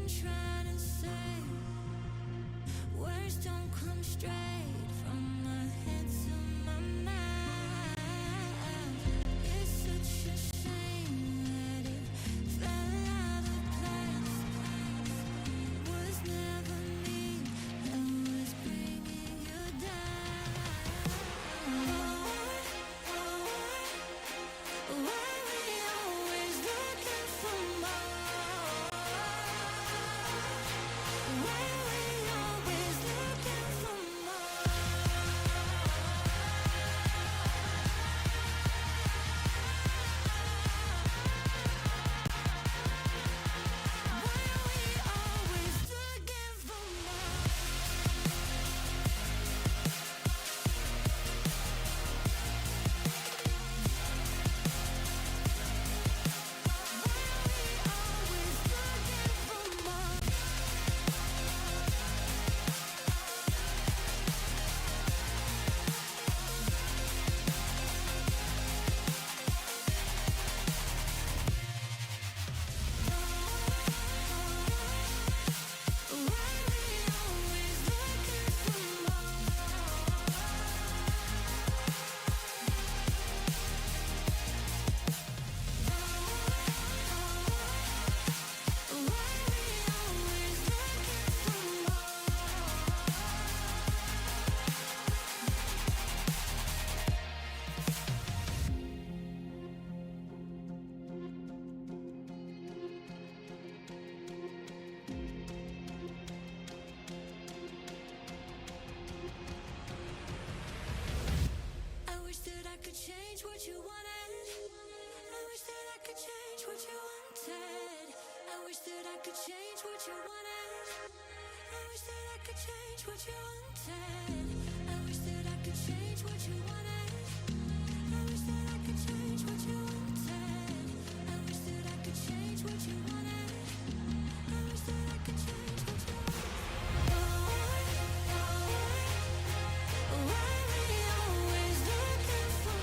been trying to say. Words don't come straight from my head to my mouth. It's such a shame that it fell out of place. Was never me that was bringing you down. Why we always looking for more? Why we always looking for more? Why we always looking for more? Always looking for more. Why we always looking for more? Why we always looking for I wish that I could change what you wanted. I wish that I could change what you wanted. I wish that I could change what you wanted. I wish that I could change what you wanted. I wish that I could change what you wanted. I wish that I could change what you wanted. I wish that I could change what you wanted. I wish that I could change what you Why we always looking for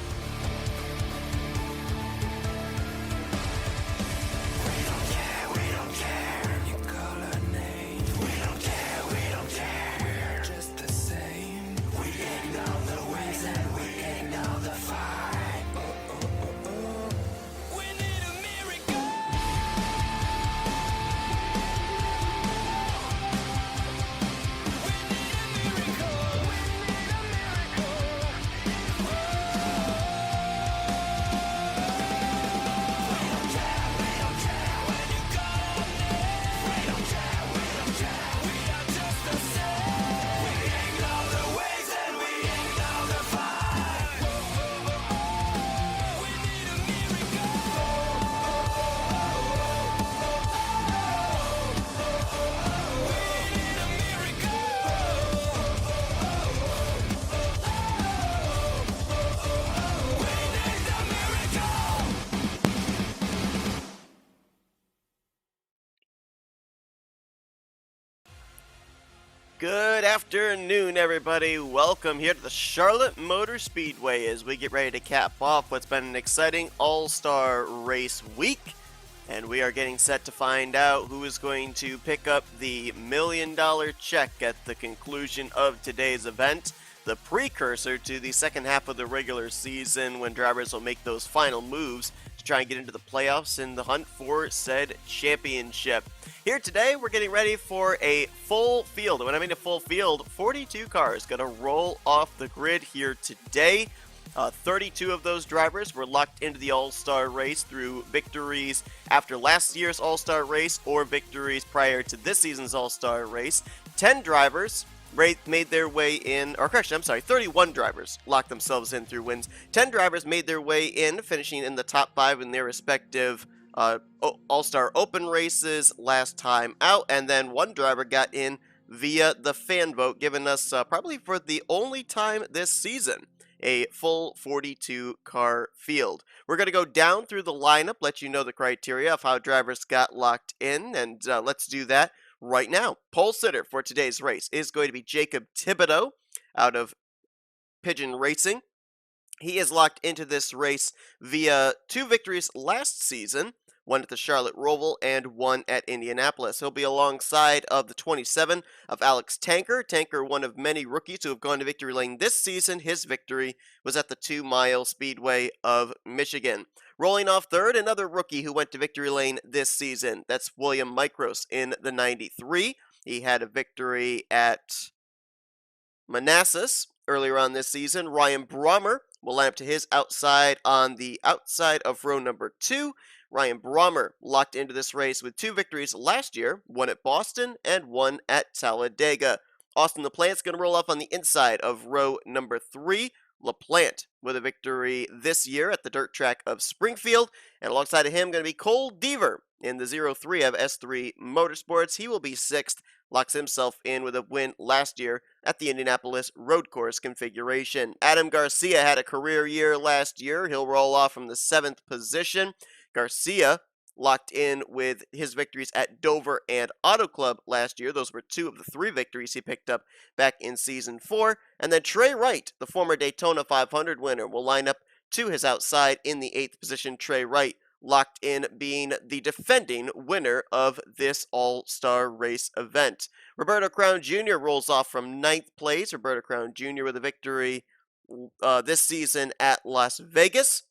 We don't care if you call our name. We don't care, we're just the same. We ignore the ways and we ignore the fight. We need a miracle. We need a miracle. We need a miracle. We don't care when you call our name. We don't care, we are just the same. We ignore the ways and we ignore the fight. We need a miracle. We need a miracle. We need a miracle. Good afternoon, everybody. Welcome here to the Charlotte Motor Speedway as we get ready to cap off what's been an exciting all-star race week. And we are getting set to find out who is going to pick up the $1 million check at the conclusion of today's event, the precursor to the second half of the regular season when drivers will make those final moves to try and get into the playoffs in the hunt for said championship. Here today, we're getting ready for a full field. And when I mean a full field, 42 cars going to roll off the grid here today. 32 of those drivers were locked into the All-Star race through victories after last year's All-Star race or victories prior to this season's All-Star race. 10 drivers made their way in, or correction, I'm sorry, 31 drivers locked themselves in through wins. 10 drivers made their way in, finishing in the top 5 in their respective All-Star Open races last time out, and then one driver got in via the fan vote, giving us probably for the only time this season a full 42 car field. We're going to go down through the lineup, let you know the criteria of how drivers got locked in, and let's do that right now. Pole sitter for today's race is going to be Jacob Thibodeaux out of Pigeon Racing. He is locked into this race via 2 victories last season, one at the Charlotte Roval, and one at Indianapolis. He'll be alongside of the 27 of Alex Tanker. Tanker, one of many rookies who have gone to victory lane this season. His victory was at the 2-mile Speedway of Michigan. Rolling off third, another rookie who went to victory lane this season. That's William Micros in the 93. He had a victory at Manassas earlier on this season. Ryan Brommer will line up to his outside on the outside of row number 2. Ryan Brommer locked into this race with 2 victories last year, one at Boston and one at Talladega. Austin LaPlante's going to roll off on the inside of row number 3. LaPlante with a victory this year at the dirt track of Springfield. And alongside of him going to be Cole Deaver in the 03 of S3 Motorsports. He will be 6th, locks himself in with a win last year at the Indianapolis road course configuration. Adam Garcia had a career year last year. He'll roll off from the 7th position. Garcia locked in with his victories at Dover and Auto Club last year. Those were 2 of the 3 victories he picked up back in Season 4. And then Trey Wright, the former Daytona 500 winner, will line up to his outside in the 8th position. Trey Wright locked in being the defending winner of this all-star race event. Roberto Crown Jr. rolls off from 9th place. Roberto Crown Jr. with a victory this season at Las Vegas.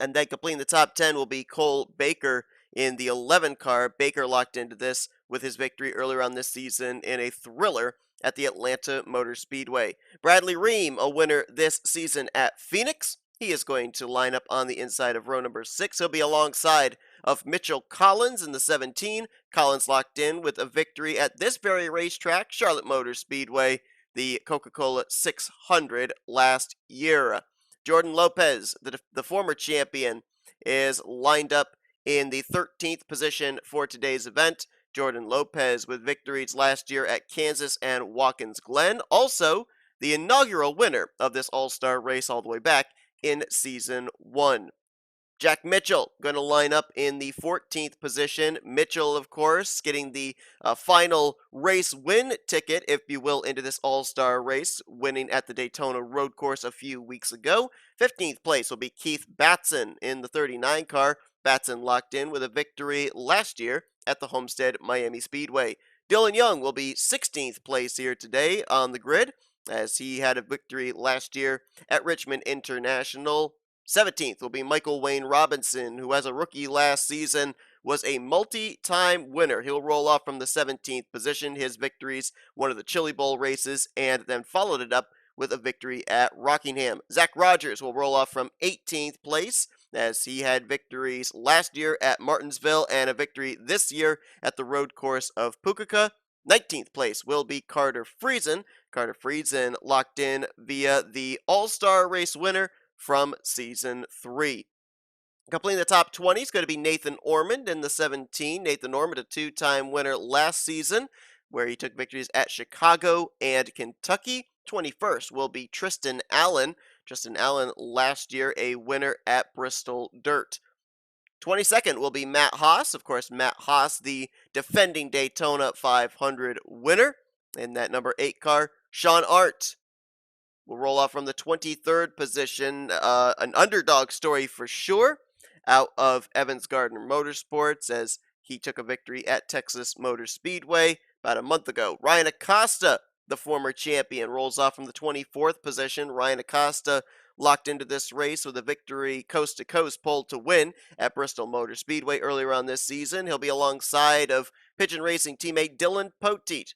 And then completing the top 10 will be Cole Baker in the 11 car. Baker locked into this with his victory earlier on this season in a thriller at the Atlanta Motor Speedway. Bradley Ream, a winner this season at Phoenix. He is going to line up on the inside of row number 6. He'll be alongside of Mitchell Collins in the 17. Collins locked in with a victory at this very racetrack, Charlotte Motor Speedway, the Coca-Cola 600 last year. Jordan Lopez, the former champion, is lined up in the 13th position for today's event. Jordan Lopez with victories last year at Kansas and Watkins Glen. Also, the inaugural winner of this all-star race all the way back in Season 1. Jack Mitchell going to line up in the 14th position. Mitchell, of course, getting the final race win ticket, if you will, into this all-star race, winning at the Daytona road course a few weeks ago. 15th place will be Keith Batson in the 39 car. Batson locked in with a victory last year at the Homestead Miami Speedway. Dylan Young will be 16th place here today on the grid, as he had a victory last year at Richmond International. 17th will be Michael Wayne Robinson, who as a rookie last season was a multi-time winner. He'll roll off from the 17th position. His victories, one of the Chili Bowl races, and then followed it up with a victory at Rockingham. Zach Rogers will roll off from 18th place, as he had victories last year at Martinsville and a victory this year at the road course of Pukekohe. 19th place will be Carter Friesen. Carter Friesen locked in via the All-Star Race winner from Season 3. Completing the top 20 is going to be Nathan Ormond in the 17. Nathan Ormond, a 2-time winner last season, where he took victories at Chicago and Kentucky. 21st will be Tristan Allen. Tristan Allen last year a winner at Bristol Dirt. 22nd will be Matt Haas. Of course, Matt Haas, the defending Daytona 500 winner in that number 8 car. Sean Arndt will roll off from the 23rd position. An underdog story for sure out of Evans Gardner Motorsports, as he took a victory at Texas Motor Speedway about a month ago. Ryan Acosta, the former champion, rolls off from the 24th position. Ryan Acosta locked into this race with a victory coast to coast, pole to win at Bristol Motor Speedway earlier on this season. He'll be alongside of Pigeon Racing teammate Dylan Poteet.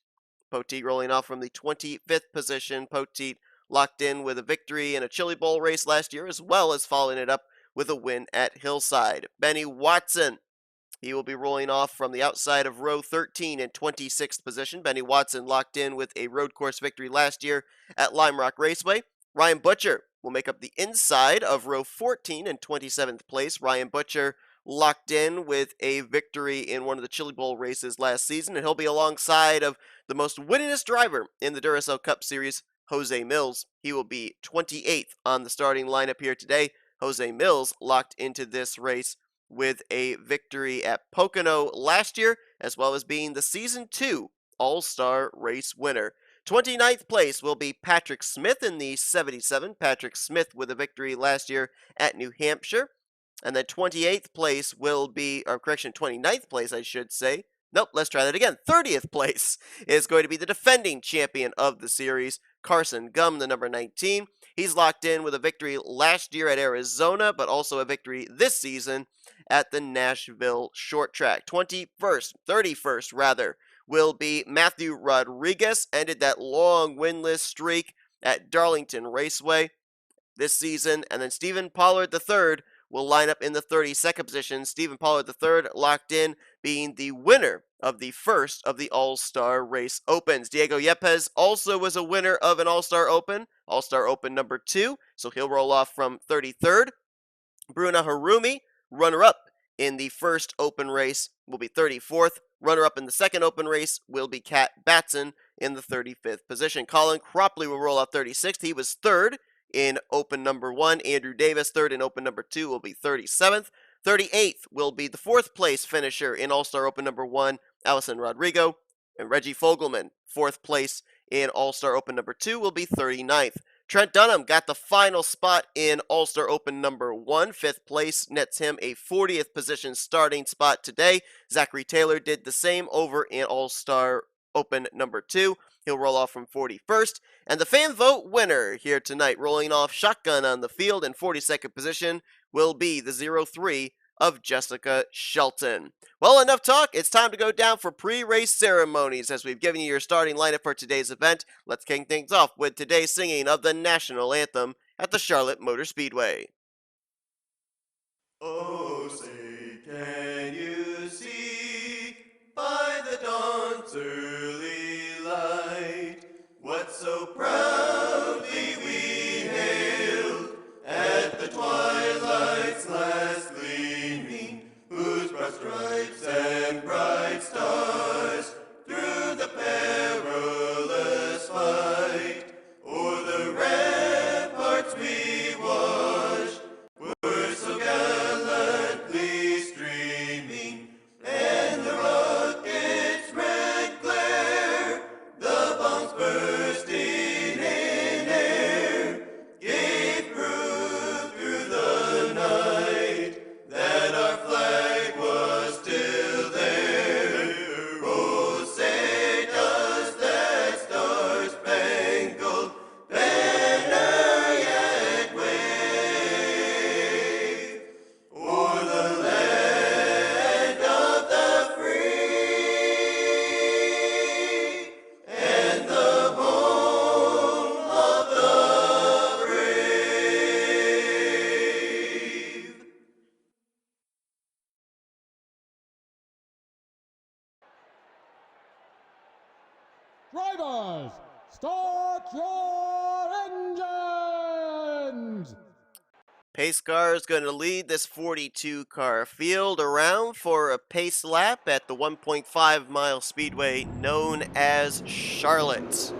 Poteet rolling off from the 25th position. Poteet locked in with a victory in a Chili Bowl race last year, as well as following it up with a win at Hillside. Benny Watson, he will be rolling off from the outside of row 13 in 26th position. Benny Watson locked in with a road course victory last year at Lime Rock Raceway. Ryan Butcher will make up the inside of row 14 in 27th place. Ryan Butcher locked in with a victory in one of the Chili Bowl races last season, and he'll be alongside of the most winningest driver in the Duracell Cup Series, Jose Mills. He will be 28th on the starting lineup here today. Jose Mills locked into this race with a victory at Pocono last year, as well as being the Season 2 All-Star Race winner. 29th place will be Patrick Smith in the 77. Patrick Smith with a victory last year at New Hampshire. And then 28th place will be, or correction, 29th place, I should say. Nope, let's try that again. 30th place is going to be the defending champion of the series, Carson Gum, the number 19. He's locked in with a victory last year at Arizona, but also a victory this season at the Nashville Short Track. 31st rather, will be Matthew Rodriguez. Ended that long winless streak at Darlington Raceway this season. And then Stephen Pollard III will line up in the 32nd position. Stephen Pollard III locked in, being the winner of the first of the All-Star Race Opens. Diego Yepes also was a winner of an All-Star Open number 2, so he'll roll off from 33rd. Bruna Harumi, runner-up in the first open race, will be 34th. Runner-up in the second open race will be Kat Batson in the 35th position. Colin Cropley will roll out 36th. He was 3rd in open number 1. Andrew Davis, 3rd in open number 2, will be 37th. 38th will be the 4th place finisher in All-Star Open number 1, Allison Rodrigo. And Reggie Fogelman, 4th place in All-Star Open number 2, will be 39th. Trent Dunham got the final spot in All-Star Open number 1. 5th place nets him a 40th position starting spot today. Zachary Taylor did the same over in All-Star Open number 2. He'll roll off from 41st. And the fan vote winner here tonight, rolling off shotgun on the field in 42nd position, will be the 03 of Jessica Shelton. Well, enough talk. It's time to go down for pre-race ceremonies. As we've given you your starting lineup for today's event, let's kick things off with today's singing of the national anthem at the Charlotte Motor Speedway. Oh, say, can you see by the dawn's early light what so proudly we hailed at the twilight's last gleaming, whose broad stripes and bright stars through the perilous fight o'er the ramparts we watched were so gallantly streaming, and the rocket's red glare, the bombs bursting in air, gave proof through the night that our flag was still there. Oh, say does that star-spangled banner yet wave o'er the land of the free and the home of the brave? Drivers, start your engines! Pace car is going to lead this 42-car field around for a pace lap at the 1.5-mile speedway known as Charlotte.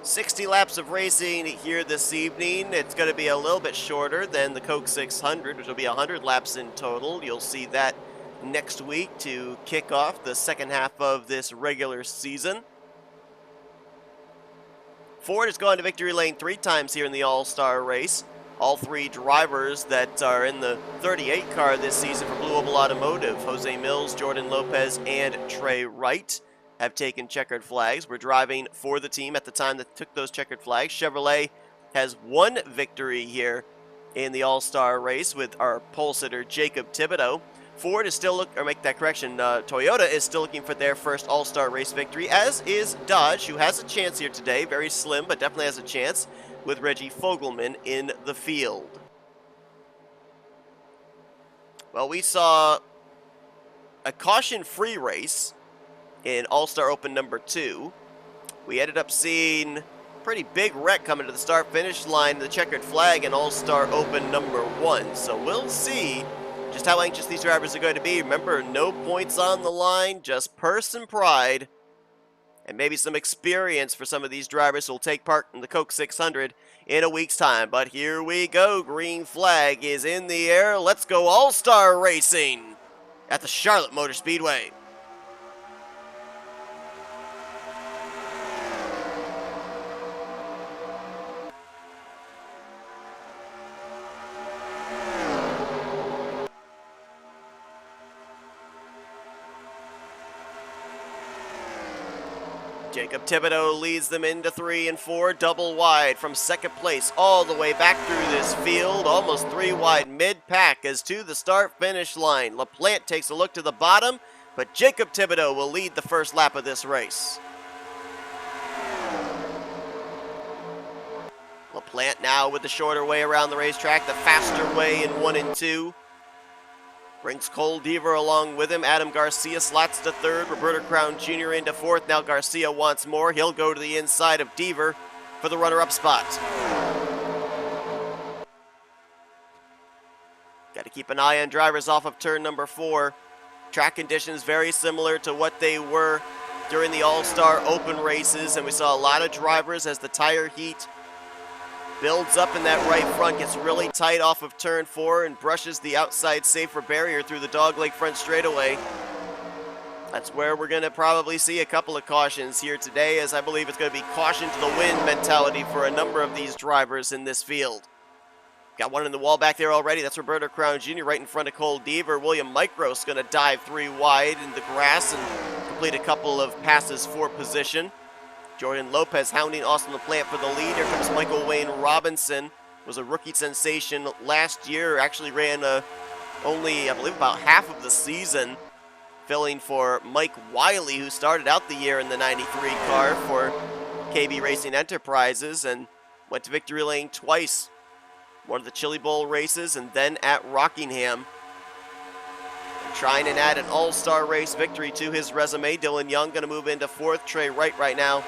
60 laps of racing here this evening. It's going to be a little bit shorter than the Coke 600, which will be 100 laps in total. You'll see that next week to kick off the second half of this regular season. Ford has gone to victory lane 3 times here in the All-Star race. All 3 drivers that are in the 38 car this season for Blue Oval Automotive, Jose Mills, Jordan Lopez, and Trey Wright, have taken checkered flags. We're driving for the team at the time that took those checkered flags. Chevrolet has 1 victory here in the All-Star race with our pole sitter Jacob Thibodeaux. Ford is still Toyota is still looking for their first All-Star race victory, as is Dodge, who has a chance here today. Very slim, but definitely has a chance, with Reggie Fogelman in the field. Well, we saw a caution-free race in All-Star Open number 2. We ended up seeing a pretty big wreck coming to the start-finish line, the checkered flag in All-Star Open number 1. So we'll see just how anxious these drivers are going to be. Remember, no points on the line, just purse and pride, and maybe some experience for some of these drivers who will take part in the Coke 600 in a week's time. But here we go. Green flag is in the air. Let's go All-Star Racing at the Charlotte Motor Speedway. Jacob Thibodeaux leads them into 3 and 4, double wide from second place all the way back through this field, almost 3 wide mid-pack as to the start-finish line. LaPlante takes a look to the bottom, but Jacob Thibodeaux will lead the first lap of this race. LaPlante now with the shorter way around the racetrack, the faster way in 1 and 2. Brings Cole Deaver along with him. Adam Garcia slots to third. Roberto Crown Jr. into fourth. Now Garcia wants more. He'll go to the inside of Deaver for the runner-up spot. Got to keep an eye on drivers off of turn number 4. Track conditions very similar to what they were during the All-Star Open races, and we saw a lot of drivers as the tire heat builds up in that right front, gets really tight off of turn 4 and brushes the outside safer barrier through the Dogleg front straightaway. That's where we're going to probably see a couple of cautions here today, as I believe it's going to be caution to the wind mentality for a number of these drivers in this field. Got one in the wall back there already. That's Roberto Crown Jr. right in front of Cole Deaver. William Micros going to dive 3 wide in the grass and complete a couple of passes for position. Jordan Lopez hounding Austin LaPlante for the lead. Here comes Michael Wayne Robinson. Was a rookie sensation last year. Actually ran only, I believe, about half of the season, filling for Mike Wiley, who started out the year in the 93 car for KB Racing Enterprises and went to victory lane twice. One of the Chili Bowl races and then at Rockingham. Trying to add an all-star race victory to his resume. Dylan Young going to move into 4th. Trey Wright right now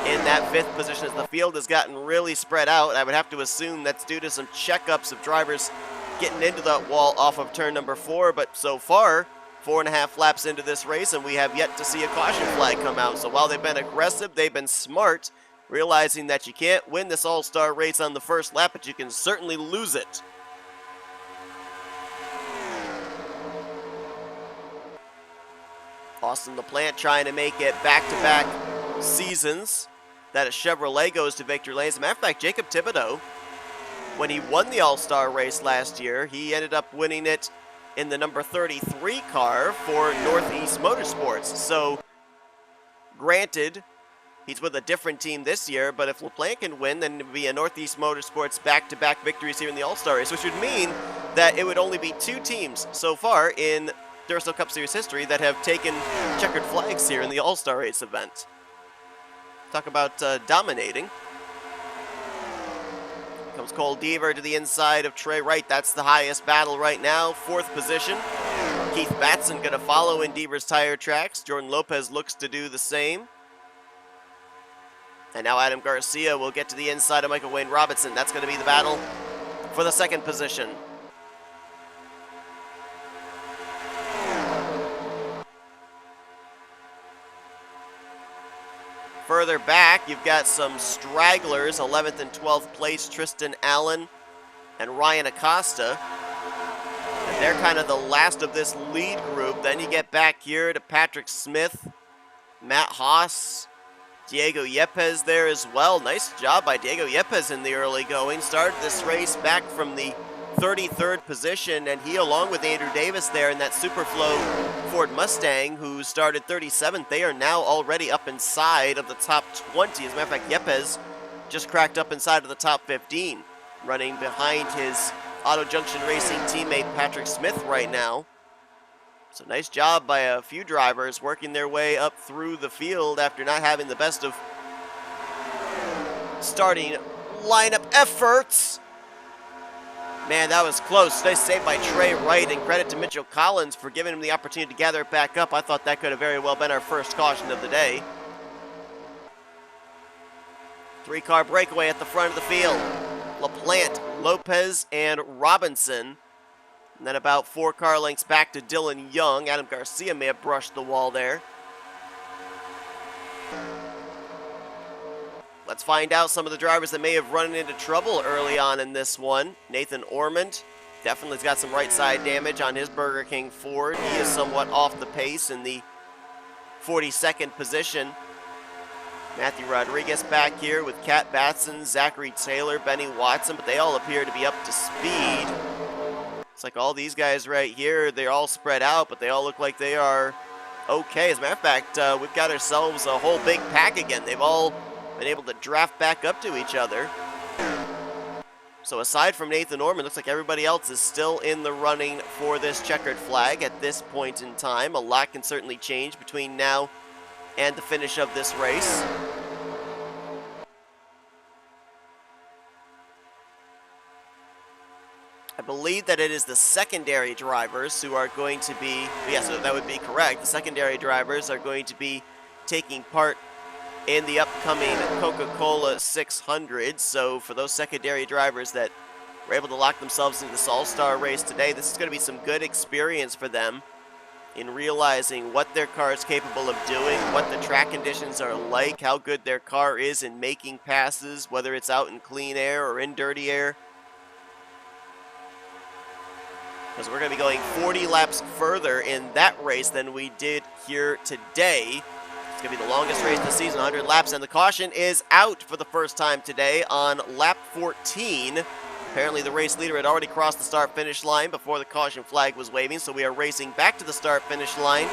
in that 5th position as the field has gotten really spread out. I would have to assume that's due to some checkups of drivers getting into that wall off of turn number 4. But so far, 4.5 laps into this race, and we have yet to see a caution flag come out. So while they've been aggressive, they've been smart, realizing that you can't win this all-star race on the first lap, but you can certainly lose it. Austin LaPlante trying to make it back-to-back seasons that a Chevrolet goes to victory lane. As a matter of fact, Jacob Thibodeaux, when he won the All-Star race last year, he ended up winning it in the number 33 car for Northeast Motorsports. So, granted, he's with a different team this year, but if LaPlante can win, then it would be a Northeast Motorsports back-to-back victories here in the All-Star race, which would mean that it would only be 2 teams so far in Duracell Cup Series history that have taken checkered flags here in the All-Star Race event. Talk about dominating. Comes Cole Deaver to the inside of Trey Wright. That's the highest battle right now. 4th position. Keith Batson going to follow in Deaver's tire tracks. Jordan Lopez looks to do the same. And now Adam Garcia will get to the inside of Michael Wayne Robinson. That's going to be the battle for the 2nd position. Further back, you've got some stragglers, 11th and 12th place, Tristan Allen and Ryan Acosta. And they're kind of the last of this lead group. Then you get back here to Patrick Smith, Matt Haas, Diego Yepes there as well. Nice job by Diego Yepes in the early going. Started this race back from the 33rd position, and he, along with Andrew Davis there in that Superflow Ford Mustang, who started 37th, they are now already up inside of the top 20. As a matter of fact, Yepes just cracked up inside of the top 15, running behind his Auto Junction Racing teammate Patrick Smith right now. So nice job by a few drivers working their way up through the field after not having the best of starting lineup efforts. Man, that was close. Nice save by Trey Wright, and credit to Mitchell Collins for giving him the opportunity to gather it back up. I thought that could have very well been our first caution of the day. 3-car breakaway at the front of the field. LaPlante, Lopez, and Robinson. And then about 4 car lengths back to Dylan Young. Adam Garcia may have brushed the wall there. Let's find out some of the drivers that may have run into trouble early on in this one. Nathan Ormond definitely has got some right side damage on his Burger King Ford. He is somewhat off the pace in the 42nd position. Matthew Rodriguez back here with Kat Batson, Zachary Taylor, Benny Watson, but they all appear to be up to speed. It's like all these guys right here, they're all spread out, but they all look like they are okay. As a matter of fact, we've got ourselves a whole big pack again. They've all been able to draft back up to each other. So aside from Nathan Orman, looks like everybody else is still in the running for this checkered flag at this point in time. A lot can certainly change between now and the finish of this race. I believe that it is the secondary drivers who are going to be, yes, that would be correct. The secondary drivers are going to be taking part in the upcoming Coca-Cola 600. So for those secondary drivers that were able to lock themselves into this all-star race today, this is going to be some good experience for them in realizing what their car is capable of doing, what the track conditions are like, how good their car is in making passes, whether it's out in clean air or in dirty air. Because we're going to be going 40 laps further in that race than we did here today. It's going to be the longest race of the season, 100 laps, and the caution is out for the first time today on lap 14. Apparently the race leader had already crossed the start-finish line before the caution flag was waving, so we are racing back to the start-finish line.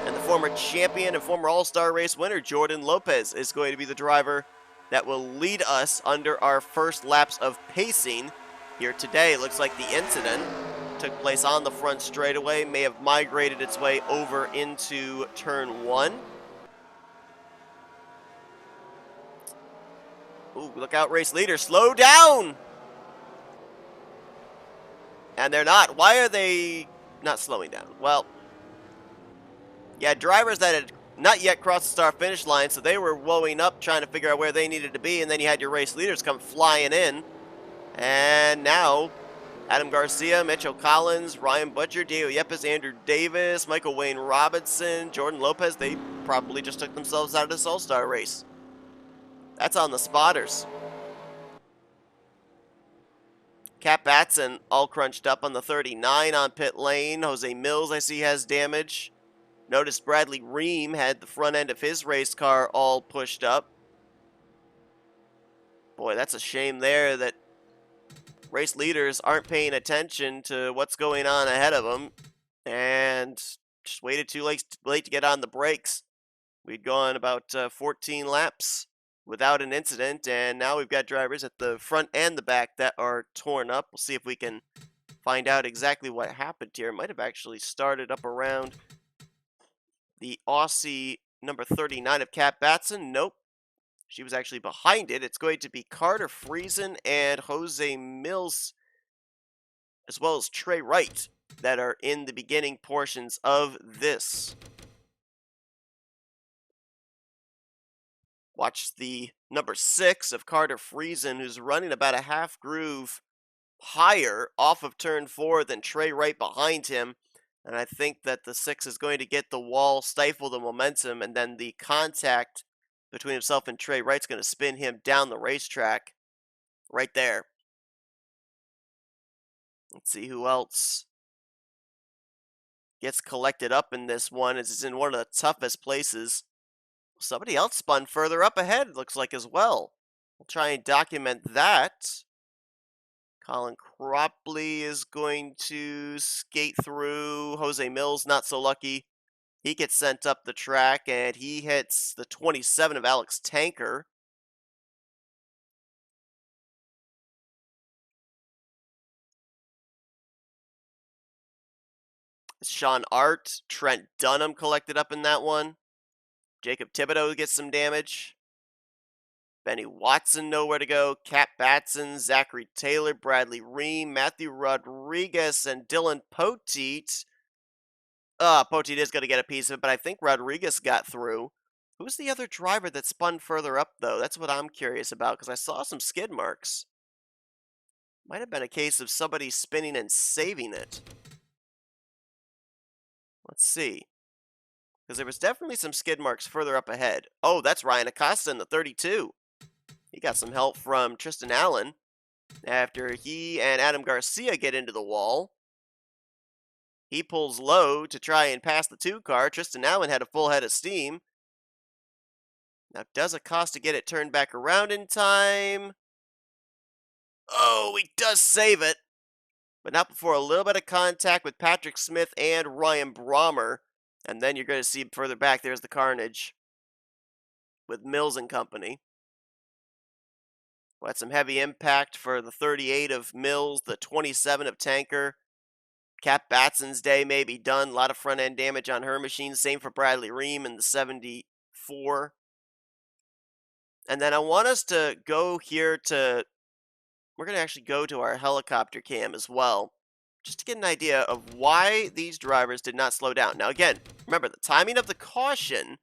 And the former champion and former All-Star race winner, Jordan Lopez, is going to be the driver that will lead us under our first laps of pacing here today. Looks like the incident took place on the front straightaway, may have migrated its way over into turn 1. Ooh, look out, race leader, slow down! And they're not. Why are they not slowing down? Well, yeah, drivers that had not yet crossed the start-finish line, so they were woeing up trying to figure out where they needed to be, and then you had your race leaders come flying in. And now Adam Garcia, Mitchell Collins, Ryan Butcher, Diego Yepes, Andrew Davis, Michael Wayne Robinson, Jordan Lopez, they probably just took themselves out of this All-Star race. That's on the spotters. Cat Batson all crunched up on the 39 on pit lane. Jose Mills, I see, has damage. Notice Bradley Ream had the front end of his race car all pushed up. Boy, that's a shame there that race leaders aren't paying attention to what's going on ahead of them and just waited too late to get on the brakes. We'd gone about 14 laps without an incident, and now we've got drivers at the front and the back that are torn up. We'll see if we can find out exactly what happened here. It might have actually started up around the Aussie number 39 of Cat Batson. Nope. She was actually behind it. It's going to be Carter Friesen and Jose Mills, as well as Trey Wright, that are in the beginning portions of this. Watch the number 6 of Carter Friesen, who's running about a half groove higher off of turn 4 than Trey Wright behind him. And I think that the 6 is going to get the wall, stifle the momentum, and then the contact between himself and Trey Wright's going to spin him down the racetrack right there. Let's see who else gets collected up in this one. It's in one of the toughest places. Somebody else spun further up ahead, looks like, as well. We'll try and document that. Colin Cropley is going to skate through. Jose Mills, not so lucky. He gets sent up the track, and he hits the 27 of Alex Tanker. Sean Art, Trent Dunham collected up in that one. Jacob Thibodeaux gets some damage. Benny Watson nowhere to go. Cat Batson, Zachary Taylor, Bradley Ream, Matthew Rodriguez, and Dylan Poteet. Poteet is going to get a piece of it, but I think Rodriguez got through. Who's the other driver that spun further up, though? That's what I'm curious about, because I saw some skid marks. Might have been a case of somebody spinning and saving it. Let's see. Because there was definitely some skid marks further up ahead. Oh, that's Ryan Acosta in the 32. He got some help from Tristan Allen after he and Adam Garcia get into the wall. He pulls low to try and pass the 2 car. Tristan Allen had a full head of steam. Now, does Acosta get it turned back around in time? Oh, he does save it. But not before a little bit of contact with Patrick Smith and Ryan Brommer. And then you're going to see further back, there's the carnage with Mills and company. We had some heavy impact for the 38 of Mills, the 27 of Tanker. Cap Batson's day may be done. A lot of front end damage on her machine. Same for Bradley Ream in the 74. And then I want us to go here to, we're going to actually go to our helicopter cam as well, just to get an idea of why these drivers did not slow down. Now again, remember the timing of the caution,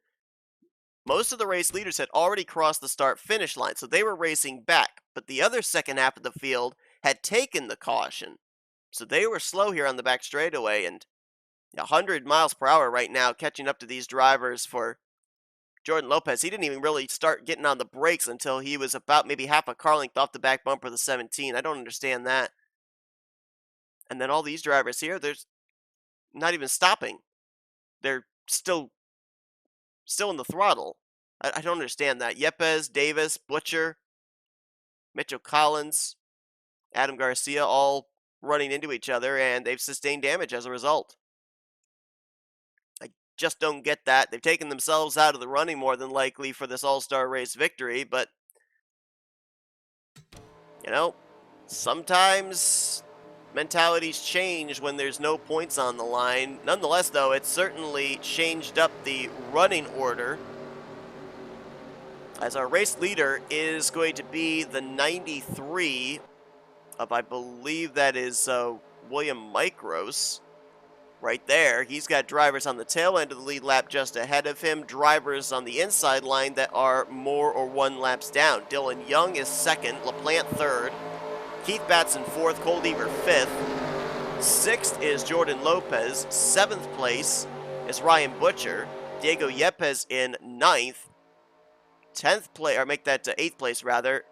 most of the race leaders had already crossed the start-finish line, so they were racing back. But the other second half of the field had taken the caution. So they were slow here on the back straightaway, and 100 miles per hour right now, catching up to these drivers for Jordan Lopez. He didn't even really start getting on the brakes until he was about maybe half a car length off the back bumper of the 17. I don't understand that. And then all these drivers here, they're not even stopping. They're still in the throttle. I don't understand that. Yepes, Davis, Butcher, Mitchell Collins, Adam Garcia, all running into each other, and they've sustained damage as a result. I just don't get that. They've taken themselves out of the running more than likely for this all-star race victory, but, you know, sometimes mentalities change when there's no points on the line. Nonetheless, though, it's certainly changed up the running order, as our race leader is going to be the 93 of, I believe that is William Micros right there. He's got drivers on the tail end of the lead lap just ahead of him, drivers on the inside line that are more or one laps down. Dylan Young is second, LaPlante third, Keith Batson fourth, Cole Deaver fifth, sixth is Jordan Lopez, seventh place is Ryan Butcher, Diego Yepes in ninth, 10th place, or make that 8th place rather,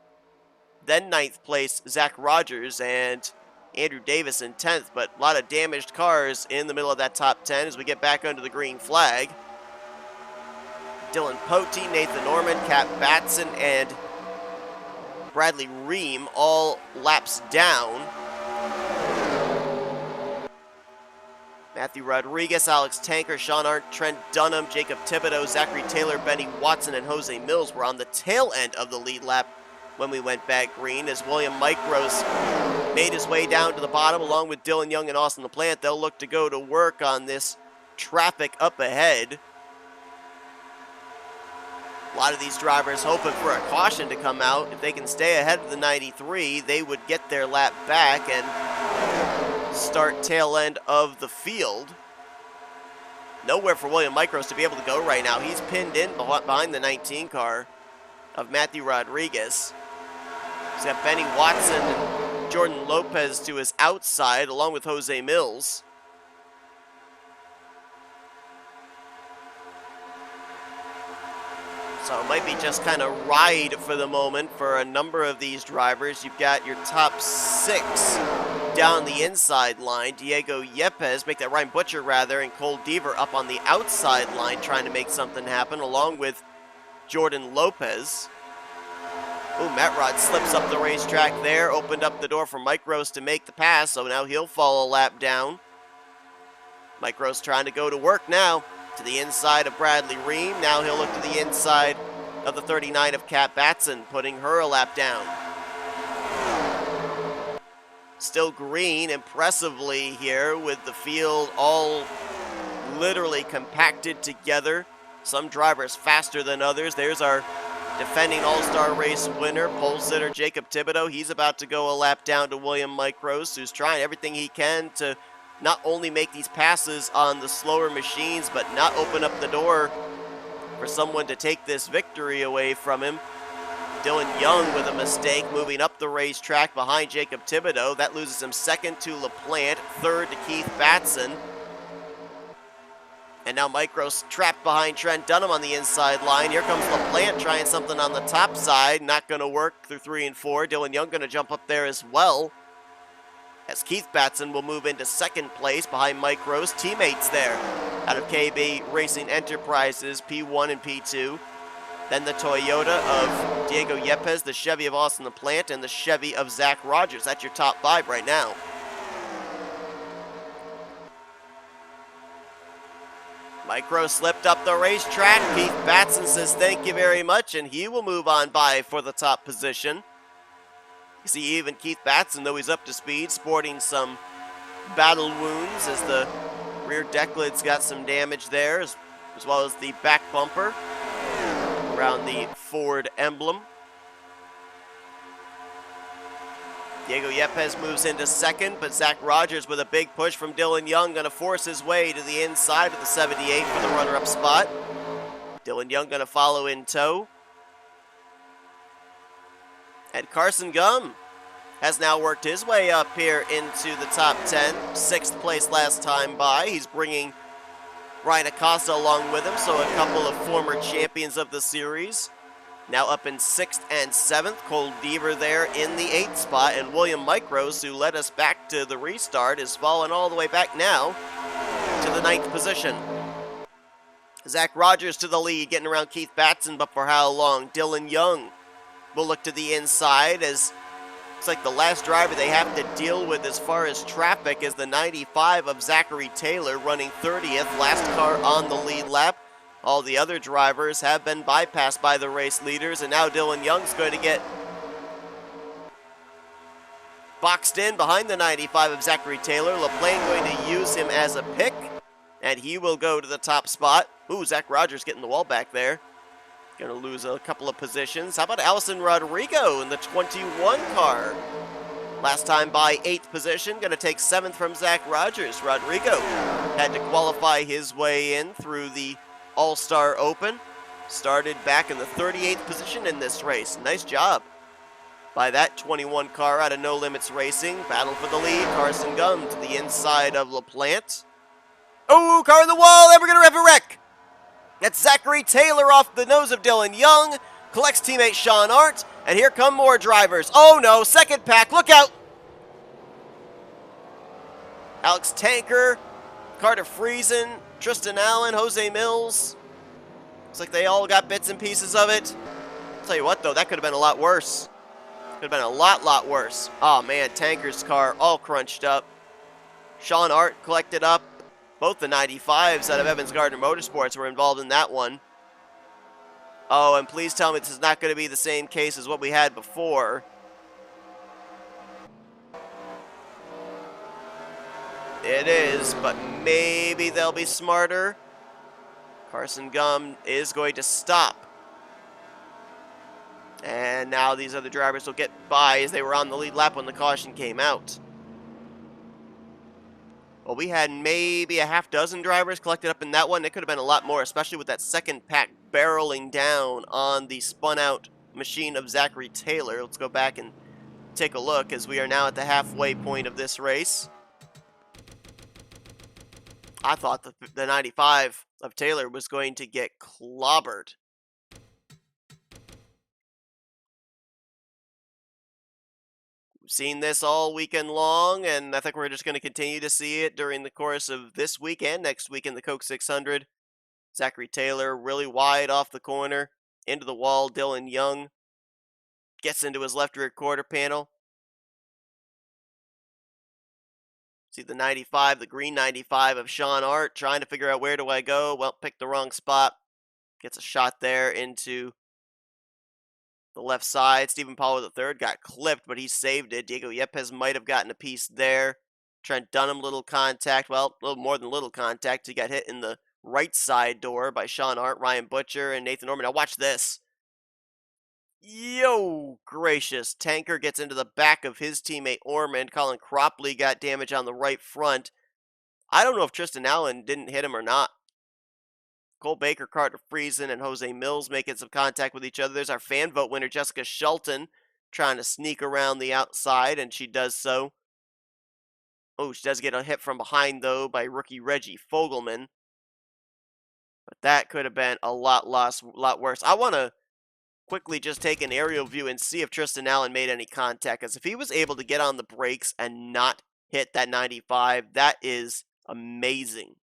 then 9th place Zach Rogers and Andrew Davis in 10th, but a lot of damaged cars in the middle of that top 10 as we get back under the green flag. Dylan Potey, Nathan Norman, Cap Batson, and Bradley Ream all laps down. Matthew Rodriguez, Alex Tanker, Sean Arndt, Trent Dunham, Jacob Thibodeaux, Zachary Taylor, Benny Watson, and Jose Mills were on the tail end of the lead lap when we went back green, as William Micros made his way down to the bottom along with Dylan Young and Austin LaPlante. They'll look to go to work on this traffic up ahead. A lot of these drivers hoping for a caution to come out. If they can stay ahead of the 93, they would get their lap back and start tail end of the field. Nowhere for William Micros to be able to go right now. He's pinned in behind the 19 car of Matthew Rodriguez. He's got Benny Watson and Jordan Lopez to his outside, along with Jose Mills. So it might be just kind of ride for the moment for a number of these drivers. You've got your top 6 down the inside line. Diego Yepes, make that Ryan Butcher rather, and Cole Deaver up on the outside line trying to make something happen, along with Jordan Lopez. Ooh, Matt Rod slips up the racetrack there, opened up the door for Mike Rose to make the pass, so now he'll fall a lap down. Mike Rose trying to go to work now, to the inside of Bradley Ream. Now he'll look to the inside of the 39 of Kat Batson, putting her a lap down. Still green impressively here, with the field all literally compacted together. Some drivers faster than others. There's our defending All-Star race winner, pole sitter Jacob Thibodeaux. He's about to go a lap down to William Micros, who's trying everything he can to not only make these passes on the slower machines, but not open up the door for someone to take this victory away from him. Dylan Young with a mistake, moving up the racetrack behind Jacob Thibodeaux. That loses him second to LaPlante, third to Keith Batson. And now Micros trapped behind Trent Dunham on the inside line. Here comes LaPlante trying something on the top side. Not going to work through 3 and 4. Dylan Young going to jump up there as well, as Keith Batson will move into second place behind Micros. Teammates there out of KB Racing Enterprises, P1 and P2. Then the Toyota of Diego Yepes, the Chevy of Austin LaPlante, and the Chevy of Zach Rogers. That's your top 5 right now. Micro slipped up the racetrack. Keith Batson says thank you very much, and he will move on by for the top position. You see even Keith Batson, though he's up to speed, sporting some battle wounds as the rear deck lid's got some damage there, as well as the back bumper around the Ford emblem. Diego Yepes moves into second, but Zach Rogers with a big push from Dylan Young going to force his way to the inside of the 78 for the runner-up spot. Dylan Young going to follow in tow. And Carson Gum has now worked his way up here into the top 10. 6th place last time by. He's bringing Ryan Acosta along with him, so a couple of former champions of the series. Now up in 6th and 7th. Cole Deaver there in the 8th spot. And William Micros, who led us back to the restart, is falling all the way back now to the 9th position. Zach Rogers to the lead, getting around Keith Batson, but for how long? Dylan Young will look to the inside as it's like the last driver they have to deal with as far as traffic is the 95 of Zachary Taylor running 30th, last car on the lead lap. All the other drivers have been bypassed by the race leaders, and now Dylan Young's going to get boxed in behind the 95 of Zachary Taylor. LaPlane going to use him as a pick, and he will go to the top spot. Ooh, Zach Rogers getting the wall back there. Going to lose a couple of positions. How about Allison Rodrigo in the 21 car? Last time by 8th position, going to take 7th from Zach Rogers. Rodrigo had to qualify his way in through the All-Star Open. Started back in the 38th position in this race. Nice job by that 21 car out of No Limits Racing. Battle for the lead. Carson Gum to the inside of LaPlante. Oh, car in the wall, and we're going to have a wreck. That's Zachary Taylor off the nose of Dylan Young. Collects teammate Sean Arndt, and here come more drivers. Oh no, second pack, look out. Alex Tanker, Carter Friesen, Tristan Allen, Jose Mills. Looks like they all got bits and pieces of it. I'll tell you what though, that could have been a lot worse. Could have been a lot worse. Oh man, Tanker's car all crunched up. Sean Arndt collected up. Both the 95s out of Evans Gardner Motorsports were involved in that one. Oh, and please tell me this is not going to be the same case as what we had before. It is, but maybe they'll be smarter. Carson Gum is going to stop. And now these other drivers will get by as they were on the lead lap when the caution came out. Well, we had maybe a half dozen drivers collected up in that one. It could have been a lot more, especially with that second pack barreling down on the spun-out machine of Zachary Taylor. Let's go back and take a look as we are now at the halfway point of this race. I thought the 95 of Taylor was going to get clobbered. Seen this all weekend long, and I think we're just going to continue to see it during the course of this week and next week in the Coke 600. Zachary Taylor really wide off the corner, into the wall. Dylan Young gets into his left rear quarter panel. See the 95, the green 95 of Sean Arndt, trying to figure out where do I go. Well, picked the wrong spot. Gets a shot there into the left side. Stephen Paulo III got clipped, but he saved it. Diego Yepes might have gotten a piece there. Trent Dunham, little contact. Well, a little more than little contact. He got hit in the right side door by Sean Arndt, Ryan Butcher, and Nathan Norman. Now watch this. Yo, gracious. Tanker gets into the back of his teammate Ormond. Colin Cropley got damage on the right front. I don't know if Tristan Allen didn't hit him or not. Cole Baker, Carter Friesen, and Jose Mills making some contact with each other. There's our fan vote winner, Jessica Shelton, trying to sneak around the outside, and she does so. Oh, she does get a hit from behind, though, by rookie Reggie Fogelman. But that could have been a lot worse. I want to quickly just take an aerial view and see if Tristan Allen made any contact, because if he was able to get on the brakes and not hit that 95, that is amazing.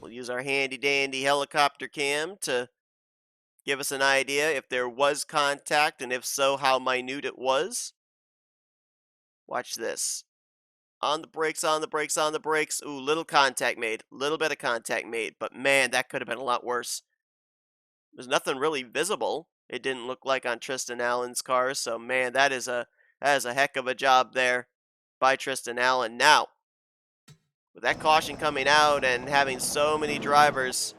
We'll use our handy-dandy helicopter cam to give us an idea if there was contact, and if so, how minute it was. Watch this. On the brakes, on the brakes, on the brakes. Ooh, little contact made. Little bit of contact made. But man, that could have been a lot worse. There's nothing really visible. It didn't look like on Tristan Allen's car. So man, that is a heck of a job there by Tristan Allen. Now, with that caution coming out and having so many drivers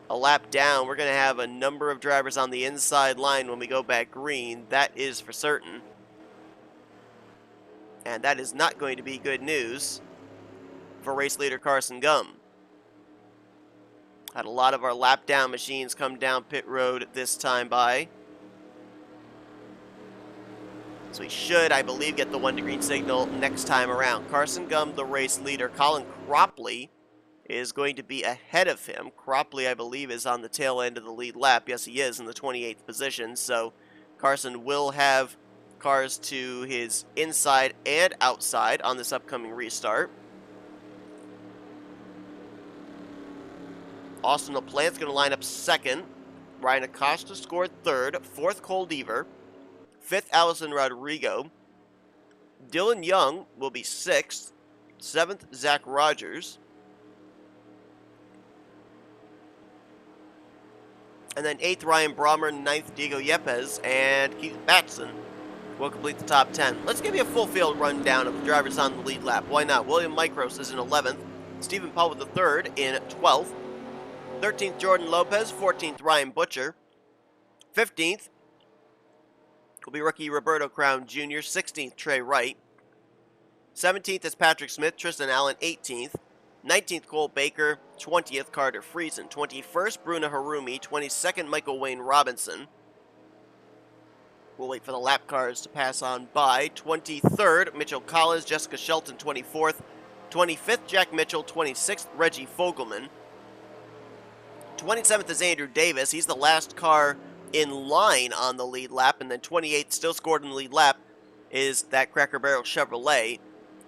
a lap down, we're going to have a number of drivers on the inside line when we go back green. That is for certain. And that is not going to be good news for race leader Carson Gum. Had a lot of our lap down machines come down pit road this time by. So he should, I believe, get the 1 to green signal next time around. Carson Gum, the race leader. Colin Cropley is going to be ahead of him. Cropley, I believe, is on the tail end of the lead lap. Yes, he is in the 28th position. So Carson will have cars to his inside and outside on this upcoming restart. Austin LaPlante's going to line up second. Ryan Acosta scored third. Fourth, Cole Deaver. Fifth, Allison Rodrigo. Dylan Young will be sixth. Seventh, Zach Rogers. And then eighth, Ryan Brommer. Ninth, Diego Yepes. And Keith Batson will complete the top 10. Let's give you a full field rundown of the drivers on the lead lap. Why not? William Micros is in 11th. Stephen Paul III in 12th. 13th, Jordan Lopez. 14th, Ryan Butcher. 15th will be rookie Roberto Crown Jr. 16th, Trey Wright. 17th is Patrick Smith. Tristan Allen, 18th. 19th, Cole Baker. 20th, Carter Friesen. 21st, Bruna Harumi. 22nd, Michael Wayne Robinson. We'll wait for the lap cars to pass on by. 23rd, Mitchell Collins. Jessica Shelton, 24th. 25th, Jack Mitchell. 26th, Reggie Fogelman. 27th is Andrew Davis. He's the last car in line on the lead lap. And then 28th, still scored in the lead lap, is that Cracker Barrel Chevrolet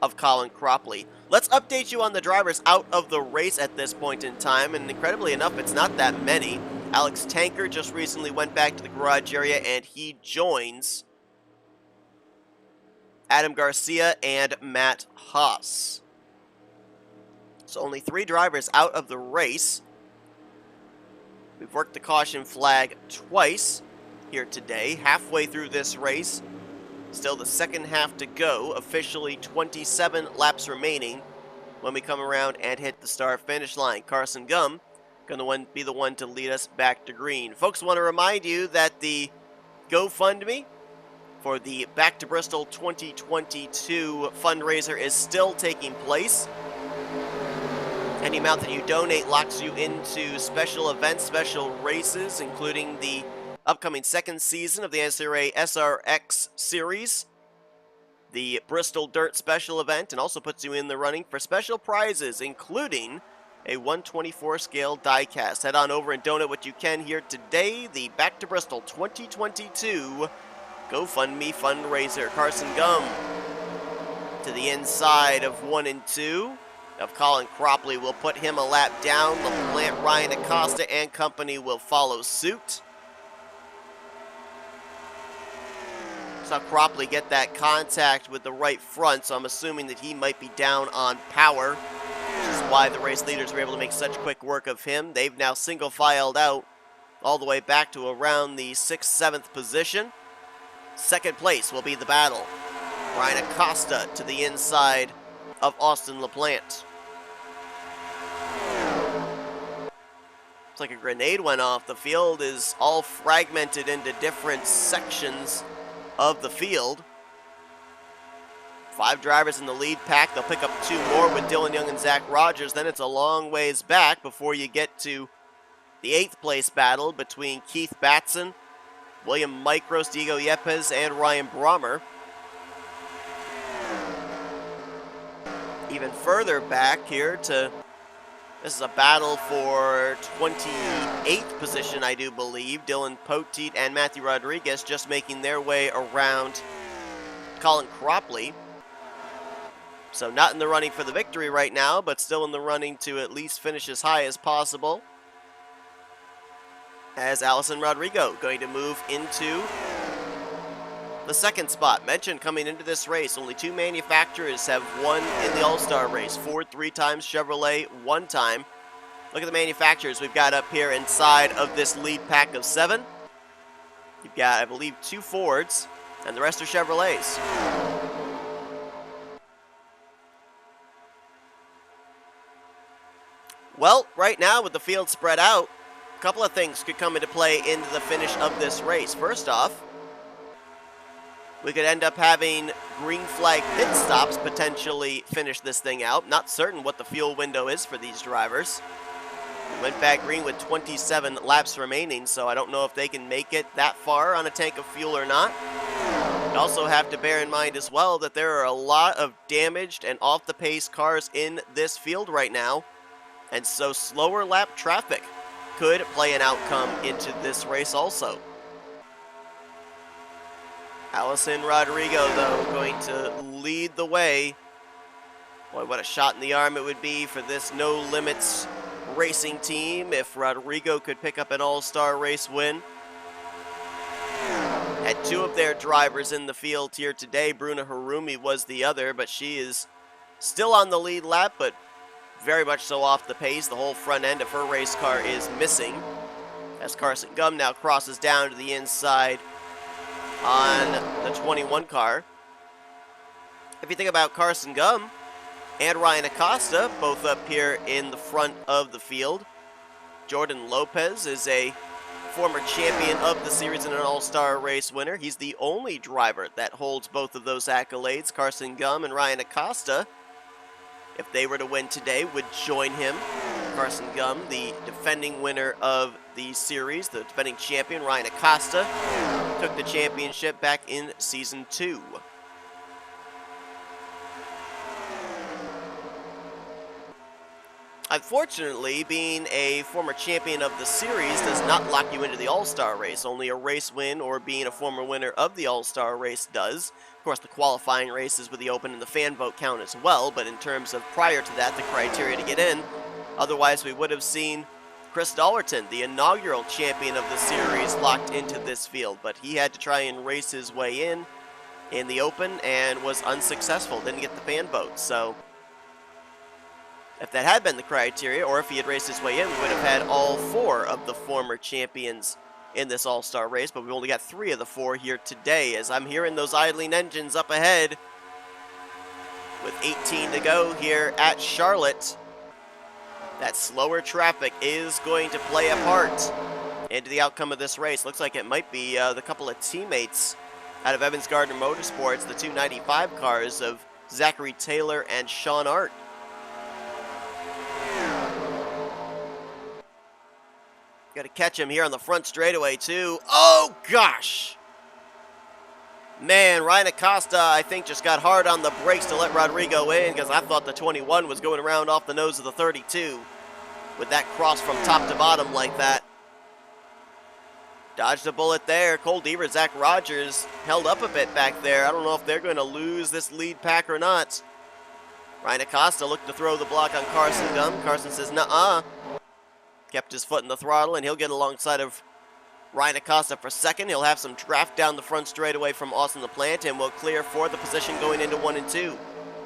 of Colin Cropley. Let's update you on the drivers out of the race at this point in time. And incredibly enough, it's not that many. Alex Tanker just recently went back to the garage area, and he joins Adam Garcia and Matt Haas. So only 3 drivers out of the race. We've worked the caution flag twice here today, halfway through this race. Still the second half to go, officially 27 laps remaining when we come around and hit the start-finish line. Carson Gum going to be the one to lead us back to green. Folks, want to remind you that the GoFundMe for the Back to Bristol 2022 fundraiser is still taking place. Any amount that you donate locks you into special events, special races, including the upcoming second season of the NNSCRA SRX series, the Bristol Dirt special event, and also puts you in the running for special prizes, including a 1/24 scale diecast. Head on over and donate what you can here today. The Back to Bristol 2022 GoFundMe fundraiser. Carson Gum to the inside of 1 and 2 of Colin Cropley will put him a lap down. LaPlante, Ryan Acosta, and company will follow suit. Saw Cropley get that contact with the right front, so I'm assuming that he might be down on power, which is why the race leaders were able to make such quick work of him. They've now single filed out all the way back to around the 6th, 7th position. Second place will be the battle. Ryan Acosta to the inside of Austin LaPlante. It's like a grenade went off. The field is all fragmented into different sections of the field. 5 drivers in the lead pack. They'll pick up 2 more with Dylan Young and Zach Rogers. Then it's a long ways back before you get to the 8th place battle between Keith Batson, William Micros, Diego Yepes, and Ryan Brommer. Even further back here to, this is a battle for 28th position, I do believe. Dylan Poteet and Matthew Rodriguez just making their way around Colin Cropley. So not in the running for the victory right now, but still in the running to at least finish as high as possible. As Allison Rodrigo going to move into the second spot. Mentioned coming into this race, only 2 manufacturers have won in the All-Star race. Ford 3 times, Chevrolet 1 time. Look at the manufacturers we've got up here inside of this lead pack of 7. You've got, I believe, 2 Fords, and the rest are Chevrolets. Well, right now with the field spread out, a couple of things could come into play into the finish of this race. First off, we could end up having green flag pit stops potentially finish this thing out. Not certain what the fuel window is for these drivers. We went back green with 27 laps remaining, so I don't know if they can make it that far on a tank of fuel or not. You also have to bear in mind as well that there are a lot of damaged and off-the-pace cars in this field right now, and so slower lap traffic could play an outcome into this race also. Allison Rodrigo, though, going to lead the way. Boy, what a shot in the arm it would be for this No Limits racing team if Rodrigo could pick up an all-star race win. Had 2 of their drivers in the field here today. Bruna Harumi was the other, but she is still on the lead lap, but very much so off the pace. The whole front end of her race car is missing as Carson Gum now crosses down to the inside on the 21 car. If you think about Carson Gum and Ryan Acosta, both up here in the front of the field. Jordan Lopez is a former champion of the series and an all-star race winner. He's the only driver that holds both of those accolades. Carson Gum and Ryan Acosta, if they were to win today, would join him. Carson Gum, the defending winner of the series, the defending champion. Ryan Acosta took the championship back in Season 2. Unfortunately, being a former champion of the series does not lock you into the All-Star race. Only a race win or being a former winner of the All-Star race does. Of course, the qualifying races with the Open and the fan vote count as well, but in terms of prior to that, the criteria to get in, otherwise we would have seen Chris Dollerton, the inaugural champion of the series, locked into this field, but he had to try and race his way in the Open and was unsuccessful, didn't get the fan vote. So if that had been the criteria, or if he had raced his way in, we would have had all 4 of the former champions in this all-star race, but we only got 3 of the 4 here today, as I'm hearing those idling engines up ahead with 18 to go here at Charlotte. That slower traffic is going to play a part into the outcome of this race. Looks like it might be the couple of teammates out of Evans Gardner Motorsports, the 295 cars of Zachary Taylor and Sean Art. Got to catch him here on the front straightaway, too. Oh, gosh! Man, Ryan Acosta, I think, just got hard on the brakes to let Rodrigo in, because I thought the 21 was going around off the nose of the 32 with that cross from top to bottom like that. Dodged a bullet there. Cole Deaver, Zach Rogers held up a bit back there. I don't know if they're going to lose this lead pack or not. Ryan Acosta looked to throw the block on Carson Gum. Carson says, nuh-uh. Kept his foot in the throttle, and he'll get alongside of Ryan Acosta for second. He'll have some draft down the front straightaway from Austin LaPlante, and will clear for the position going into 1 and 2.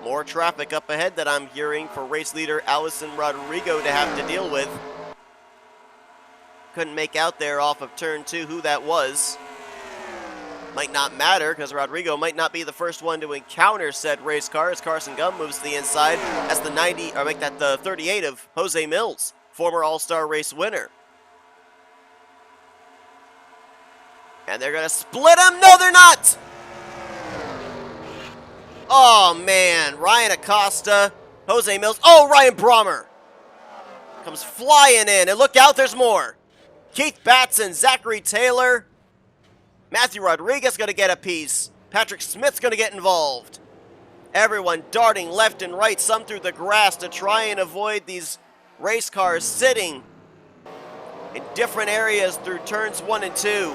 More traffic up ahead that I'm hearing for race leader Allison Rodrigo to have to deal with. Couldn't make out there off of turn 2 who that was. Might not matter, because Rodrigo might not be the first one to encounter said race car as Carson Gum moves to the inside. That's the 90, or make that the 38 of Jose Mills, former All-Star race winner. And they're going to split him. No, they're not. Oh, man. Ryan Acosta, Jose Mills. Oh, Ryan Brommer comes flying in. And look out, there's more. Keith Batson, Zachary Taylor, Matthew Rodriguez going to get a piece. Patrick Smith's going to get involved. Everyone darting left and right, some through the grass to try and avoid these race cars sitting in different areas through turns 1 and 2.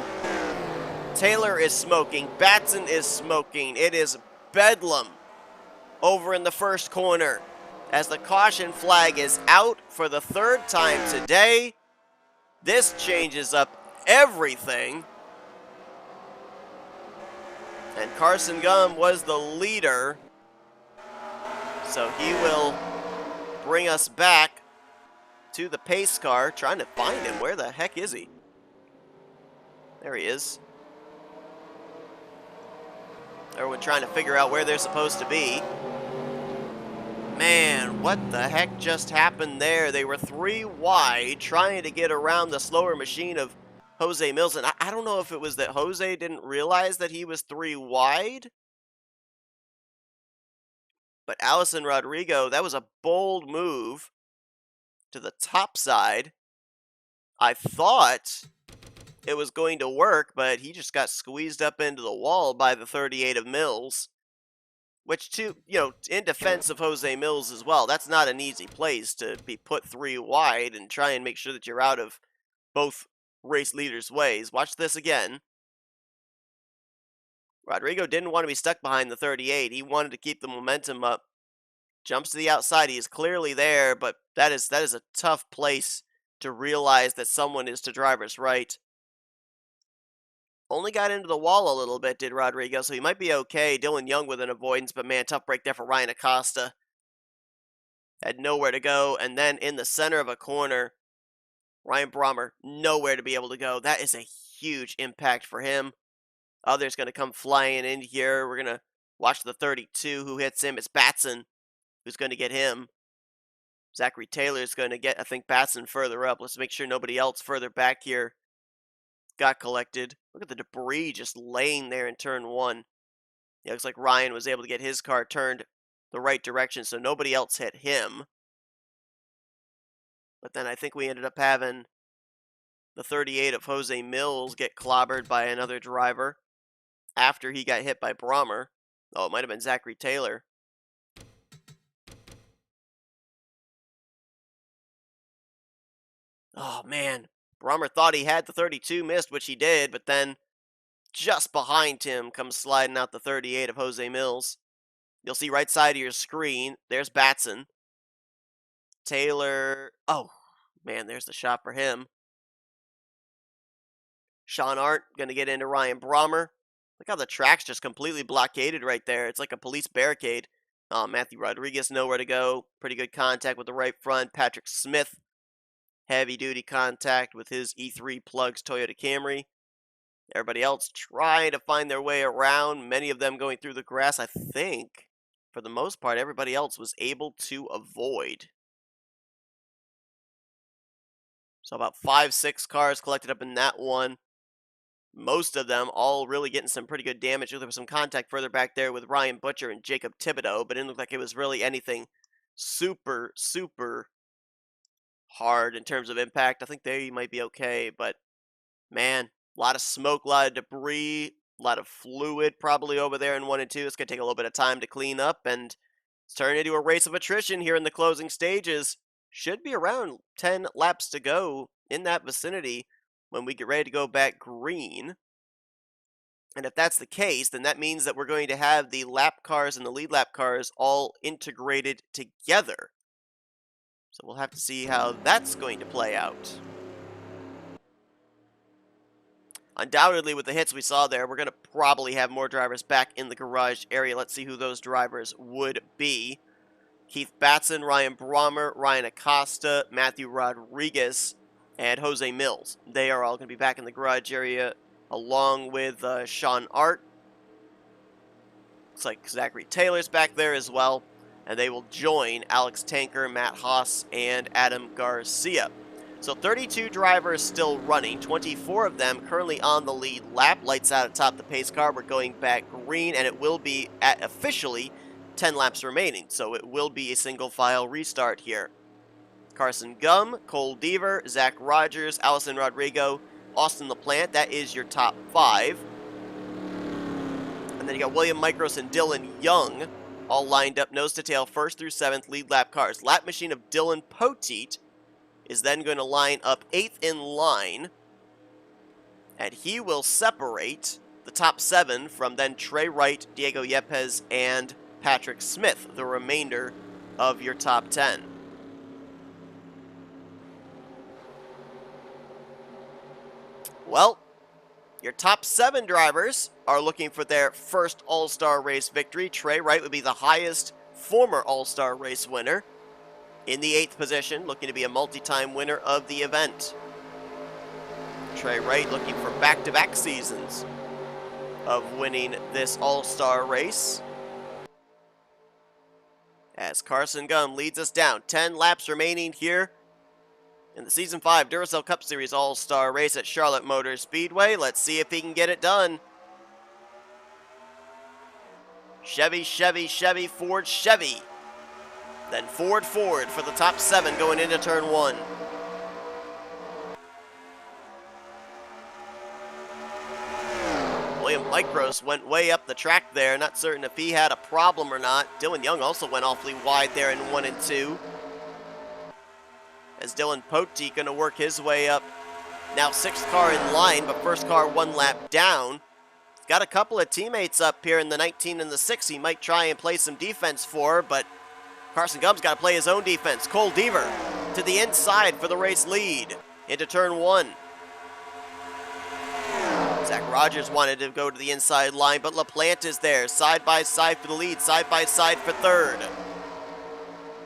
Taylor is smoking. Batson is smoking. It is bedlam over in the first corner as the caution flag is out for the 3rd time today. This changes up everything. And Carson Gum was the leader. So he will bring us back to the pace car. Trying to find him. Where the heck is he? There he is. Everyone trying to figure out where they're supposed to be. Man, what the heck just happened there? They were 3 wide, trying to get around the slower machine of Jose Mills. And I don't know if it was that Jose didn't realize that he was 3 wide. But Allison Rodrigo, that was a bold move to the top side. I thought it was going to work, but he just got squeezed up into the wall by the 38 of Mills. Which, in defense of Jose Mills as well, that's not an easy place to be put 3 wide and try and make sure that you're out of both race leaders' ways. Watch this again. Rodrigo didn't want to be stuck behind the 38. He wanted to keep the momentum up. Jumps to the outside. He is clearly there, but that is a tough place to realize that someone is to driver's right. Only got into the wall a little bit, did Rodrigo, so he might be okay. Dylan Young with an avoidance, but man, tough break there for Ryan Acosta. Had nowhere to go, and then in the center of a corner, Ryan Brommer, nowhere to be able to go. That is a huge impact for him. Others going to come flying in here. We're going to watch the 32 who hits him. It's Batson who's going to get him. Zachary Taylor is going to get, I think, Batson further up. Let's make sure nobody else further back here got collected. Look at the debris just laying there in turn 1. It looks like Ryan was able to get his car turned the right direction, so nobody else hit him. But then I think we ended up having the 38 of Jose Mills get clobbered by another driver after he got hit by Brommer. Oh, it might have been Zachary Taylor. Oh, man. Brommer thought he had the 32, missed, which he did, but then just behind him comes sliding out the 38 of Jose Mills. You'll see right side of your screen, there's Batson. Taylor, oh, man, there's the shot for him. Sean Arndt going to get into Ryan Brommer. Look how the track's just completely blockaded right there. It's like a police barricade. Matthew Rodriguez, nowhere to go. Pretty good contact with the right front. Patrick Smith, heavy-duty contact with his E3 plugs Toyota Camry. Everybody else trying to find their way around, many of them going through the grass. I think, for the most part, everybody else was able to avoid. So about 5-6 cars collected up in that one. Most of them all really getting some pretty good damage. There was some contact further back there with Ryan Butcher and Jacob Thibodeaux, but it didn't look like it was really anything super, super hard in terms of impact. I think they might be okay, but man, a lot of smoke, a lot of debris, a lot of fluid probably over there in 1 and 2. It's going to take a little bit of time to clean up, and it's turning into a race of attrition here in the closing stages. Should be around 10 laps to go in that vicinity when we get ready to go back green. And if that's the case, then that means that we're going to have the lap cars and the lead lap cars all integrated together. So we'll have to see how that's going to play out. Undoubtedly, with the hits we saw there, we're going to probably have more drivers back in the garage area. Let's see who those drivers would be. Keith Batson, Ryan Brommer, Ryan Acosta, Matthew Rodriguez, and Jose Mills. They are all going to be back in the garage area along with Sean Arndt. Looks like Zachary Taylor's back there as well. And they will join Alex Tanker, Matt Haas, and Adam Garcia. So 32 drivers still running, 24 of them currently on the lead lap. Lights out atop the pace car. We're going back green, and it will be at officially 10 laps remaining. So it will be a single file restart here. Carson Gum, Cole Deaver, Zach Rogers, Allison Rodrigo, Austin LaPlante. That is your top 5. And then you got William Micros and Dylan Young all lined up nose to tail 1st through 7th lead lap cars. Lap machine of Dylan Poteet is then going to line up 8th in line, and he will separate the top 7 from then Trey Wright, Diego Yepes, and Patrick Smith, the remainder of your top 10. Well, Your top 7 drivers are looking for their first All-Star race victory. Trey Wright would be the highest former All-Star race winner. In the 8th position, looking to be a multi-time winner of the event. Trey Wright looking for back-to-back seasons of winning this All-Star race. As Carson Gum leads us down. 10 laps remaining here in the Season 5 Duracell Cup Series All-Star race at Charlotte Motor Speedway. Let's see if he can get it done. Chevy, Chevy, Chevy, Ford, Chevy. Then Ford, Ford for the top 7 going into turn 1. William Micros went way up the track there. Not certain if he had a problem or not. Dylan Young also went awfully wide there in 1 and 2. As Dylan Pote going to work his way up. Now 6th car in line, but first car 1 lap down. Got a couple of teammates up here in the 19 and the 6 he might try and play some defense for, but Carson Gum's got to play his own defense. Cole Deaver to the inside for the race lead into turn 1. Zach Rogers wanted to go to the inside line, but LaPlante is there, side by side for the lead, side by side for third.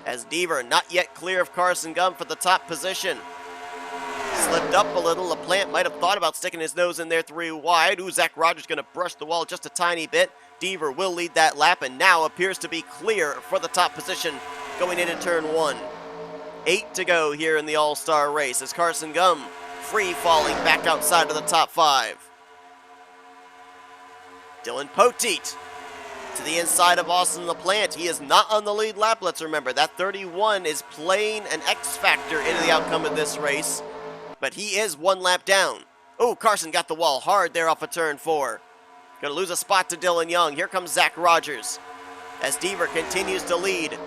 As Deaver not yet clear of Carson Gum for the top position. Slipped up a little. LaPlante might have thought about sticking his nose in there 3 wide. Ooh, Zach Rogers going to brush the wall just a tiny bit. Deaver will lead that lap and now appears to be clear for the top position going into turn 1. 8 to go here in the All-Star race as Carson Gum free falling back outside of the top 5. Dylan Poteet to the inside of Austin LaPlante. He is not on the lead lap, let's remember. That 31 is playing an X factor into the outcome of this race, but he is 1 lap down. Oh, Carson got the wall hard there off of turn 4. Gonna lose a spot to Dylan Young. Here comes Zach Rogers as Deaver continues to lead.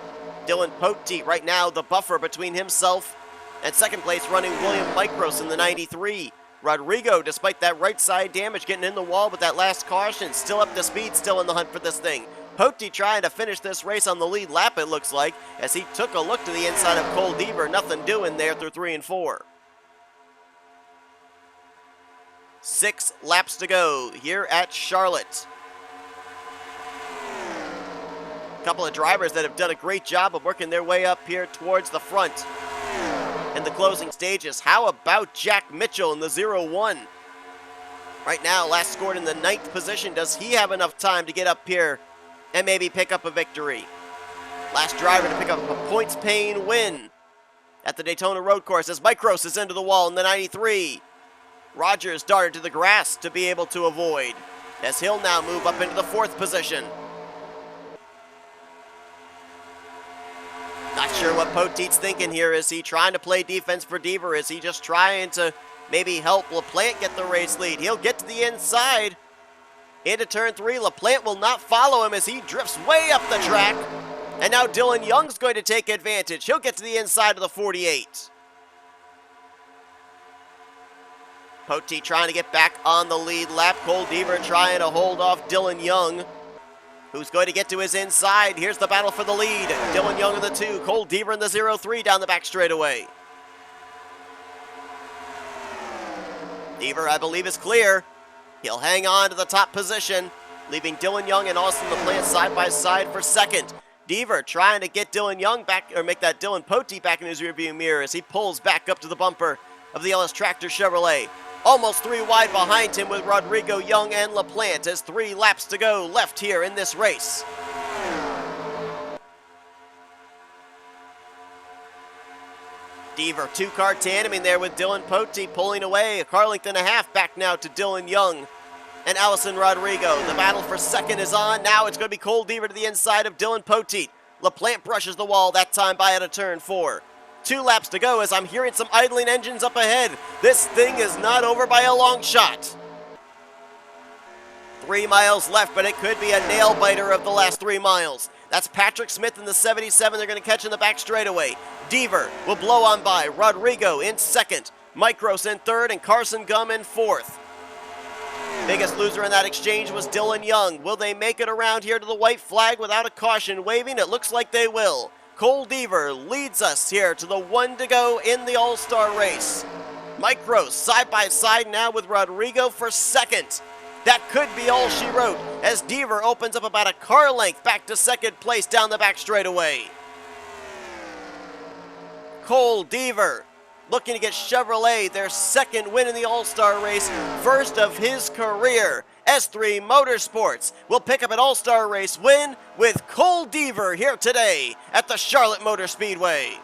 Dylan Poteet right now the buffer between himself and second place running William Micros in the 93. Rodrigo, despite that right side damage, getting in the wall with that last caution, still up to speed, still in the hunt for this thing. Pote trying to finish this race on the lead lap, it looks like, as he took a look to the inside of Cole Deaver. Nothing doing there through 3 and 4. 6 laps to go here at Charlotte. A couple of drivers that have done a great job of working their way up here towards the front in the closing stages. How about Jack Mitchell in the 0-1? Right now, last scored in the 9th position. Does he have enough time to get up here and maybe pick up a victory? Last driver to pick up a points-paying win at the Daytona Road Course as Micros is into the wall in the 93. Rogers darted to the grass to be able to avoid, as he'll now move up into the 4th position. Not sure what Poteet's thinking here. Is he trying to play defense for Deaver? Is he just trying to maybe help LaPlante get the race lead? He'll get to the inside into turn 3. LaPlante will not follow him as he drifts way up the track. And now Dylan Young's going to take advantage. He'll get to the inside of the 48. Poteet trying to get back on the lead lap. Cole Deaver trying to hold off Dylan Young, who's going to get to his inside. Here's the battle for the lead. Dylan Young in the 2, Cole Deaver in the 0-3 down the back straightaway. Deaver, I believe, is clear. He'll hang on to the top position, leaving Dylan Young and Austin LaPlante side by side for second. Deaver trying to get Dylan Young back, or make that Dylan Poteet back in his rearview mirror as he pulls back up to the bumper of the Ellis Tractor Chevrolet. Almost 3 wide behind him with Rodrigo, Young, and LaPlante as 3 laps to go left here in this race. Deaver 2-car tandeming there with Dylan Poteet pulling away. A car length and a half back now to Dylan Young and Allison Rodrigo. The battle for second is on. Now it's going to be Cole Deaver to the inside of Dylan Poteet. LaPlante brushes the wall that time by out of turn 4. 2 laps to go as I'm hearing some idling engines up ahead. This thing is not over by a long shot. 3 miles left, but it could be a nail-biter of the last 3 miles. That's Patrick Smith in the 77 they're going to catch in the back straightaway. Deaver will blow on by. Rodrigo in second. Micros in third, and Carson Gum in 4th. Biggest loser in that exchange was Dylan Young. Will they make it around here to the white flag without a caution waving? It looks like they will. Cole Deaver leads us here to the 1 to go in the All-Star race. Micro side by side now with Rodrigo for second. That could be all she wrote as Deaver opens up about a car length back to second place down the back straightaway. Cole Deaver looking to get Chevrolet their second win in the All-Star race, first of his career. S3 Motorsports will pick up an All-Star race win with Cole Deaver here today at the Charlotte Motor Speedway.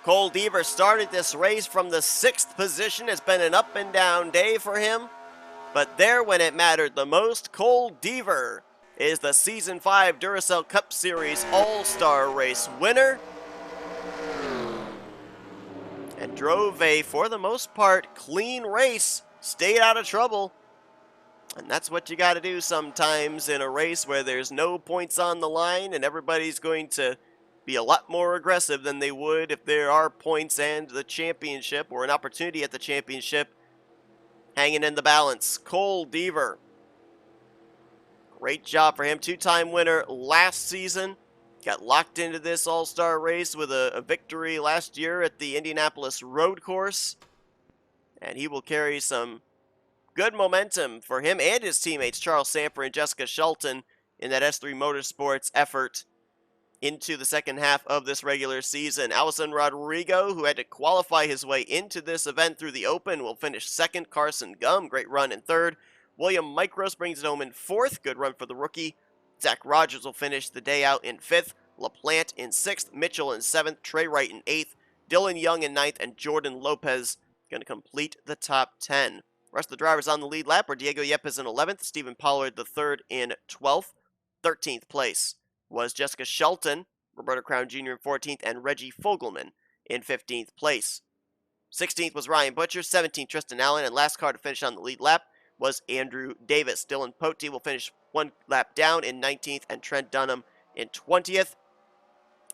Cole Deaver started this race from the 6th position. It's been an up and down day for him, but there when it mattered the most, Cole Deaver is the Season 5 Duracell Cup Series All-Star Race winner and drove a, for the most part, clean race, stayed out of trouble. And that's what you got to do sometimes in a race where there's no points on the line and everybody's going to be a lot more aggressive than they would if there are points and the championship or an opportunity at the championship hanging in the balance. Cole Deaver, great job for him. Two-time winner last season. Got locked into this All-Star race with a victory last year at the Indianapolis Road Course. And he will carry some good momentum for him and his teammates, Charles Samper and Jessica Shelton, in that S3 Motorsports effort into the second half of this regular season. Allison Rodrigo, who had to qualify his way into this event through the Open, will finish second. Carson Gum, great run in third. William Micros brings it home in fourth. Good run for the rookie. Zach Rogers will finish the day out in fifth. LaPlante in sixth. Mitchell in seventh. Trey Wright in eighth. Dylan Young in ninth. And Jordan Lopez going to complete the top 10. The rest of the drivers on the lead lap are Diego Yepes in 11th. Stephen Pollard the third in 12th. 13th place was Jessica Shelton, Roberto Crown Jr. in 14th, and Reggie Fogelman in 15th place. 16th was Ryan Butcher, 17th Tristan Allen, and last car to finish on the lead lap was Andrew Davis. Dylan Pote will finish one lap down in 19th, and Trent Dunham in 20th.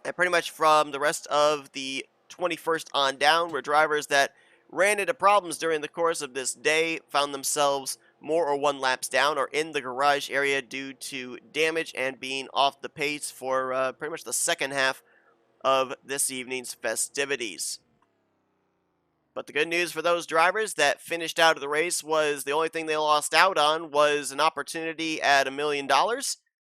And pretty much from the rest of the 21st on down were drivers that ran into problems during the course of this day, found themselves more or one laps down or in the garage area due to damage and being off the pace for pretty much the second half of this evening's festivities. But the good news for those drivers that finished out of the race was the only thing they lost out on was an opportunity at $1 million.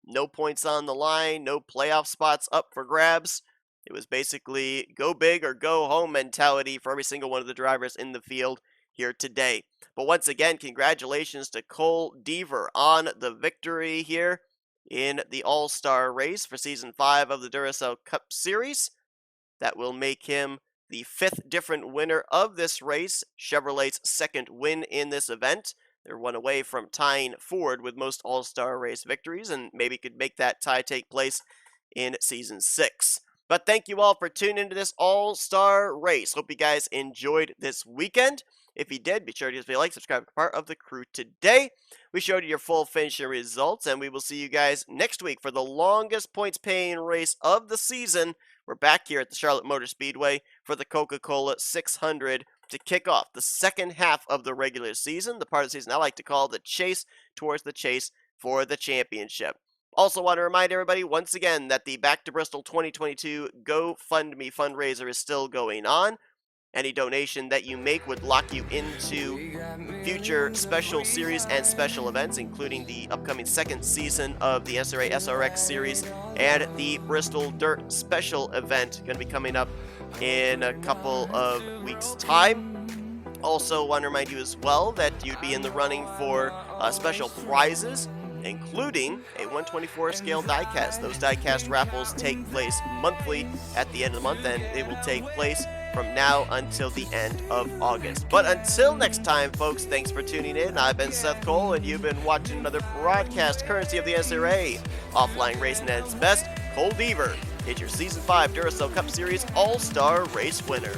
No points on the line, no playoff spots up for grabs. It was basically go big or go home mentality for every single one of the drivers in the field here today. But once again, congratulations to Cole Deaver on the victory here in the All-Star race for Season 5 of the Duracell Cup Series. That will make him the 5th different winner of this race, Chevrolet's second win in this event. They're one away from tying Ford with most All-Star race victories, and maybe could make that tie take place in Season 6. But thank you all for tuning into this All-Star race. Hope you guys enjoyed this weekend. If you did, be sure to give us a like, subscribe, be part of the crew today. We showed you your full finishing results, and we will see you guys next week for the longest points-paying race of the season. We're back here at the Charlotte Motor Speedway for the Coca-Cola 600 to kick off the second half of the regular season, the part of the season I like to call the chase towards the chase for the championship. Also want to remind everybody once again that the Back to Bristol 2022 GoFundMe fundraiser is still going on. Any donation that you make would lock you into future special series and special events, including the upcoming second season of the NNSCRA SRX series and the Bristol Dirt special event going to be coming up in a couple of weeks' time. Also want to remind you as well that you'd be in the running for special prizes, including a 124 scale diecast. Those diecast raffles take place monthly at the end of the month, and they will take place from now until the end of August. But until next time, folks, thanks for tuning in. I've been Seth Cole, and you've been watching another broadcast courtesy of the NNSCRA. Offline racing at its best, Cole Deaver is your Season 5 Duracell Cup Series All-Star Race winner.